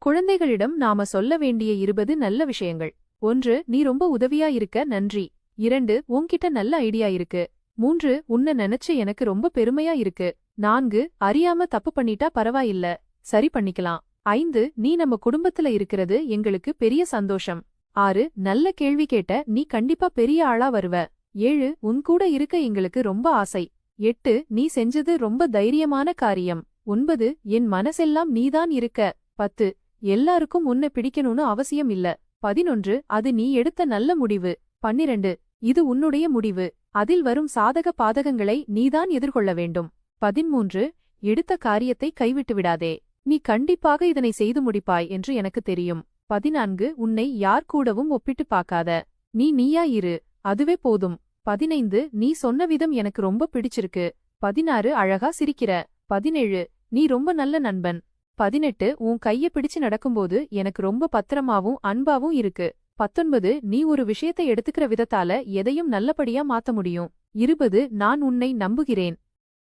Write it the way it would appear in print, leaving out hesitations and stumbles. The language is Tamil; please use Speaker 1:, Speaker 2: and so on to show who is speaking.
Speaker 1: குழந்தைகளிடம் நாம சொல்ல வேண்டிய 20 நல்ல விஷயங்கள். 1. நீ ரொம்ப உதவியா இருக்க, நன்றி. 2. உன்கிட்ட நல்ல ஐடியா இருக்கு. 3. உன்ன நினைச்சு எனக்கு ரொம்ப பெருமையா இருக்கு. 4. அறியாம தப்பு பண்ணிட்டா பரவாயில்ல, சரி பண்ணிக்கலாம். 5. நீ நம்ம குடும்பத்துல இருக்கிறது எங்களுக்கு பெரிய சந்தோஷம். 6. நல்ல கேள்வி கேட்ட, நீ கண்டிப்பா பெரிய ஆளா வருவ. 7. உன் கூட இருக்க எங்களுக்கு ரொம்ப ஆசை. 8. நீ செஞ்சது ரொம்ப தைரியமான காரியம். 9. என் மனசெல்லாம் நீதான் இருக்க. 10. எல்லாருக்கும் உன்னை பிடிக்கணும்னு அவசியம் இல்ல. 11. அது நீ எடுத்த நல்ல முடிவு. 12. இது உன்னுடைய முடிவு. அதில் வரும் சாதக பாதகங்களை நீதான் எதிர்கொள்ள வேண்டும். 13. எடுத்த காரியத்தை கைவிட்டு விடாதே. நீ கண்டிப்பாக இதனை செய்து முடிப்பாய் என்று எனக்கு தெரியும். 14. உன்னை யார் கூடவும் ஒப்பிட்டு பார்க்காத. நீ நீயா இரு, அதுவே போதும். 15. நீ சொன்ன விதம் எனக்கு ரொம்ப பிடிச்சிருக்கு. 16. அழகா சிரிக்கிற. 17. நீ ரொம்ப நல்ல நண்பன். 18. உன் கைய பிடிச்சு நடக்கும்போது எனக்கு ரொம்ப பத்திரமாவும் அன்பாவும் இருக்கு. 19. நீ ஒரு விஷயத்தை எடுத்துக்கிற விதத்தால எதையும் நல்லபடியா மாத்த முடியும். 20. நான் உன்னை நம்புகிறேன்.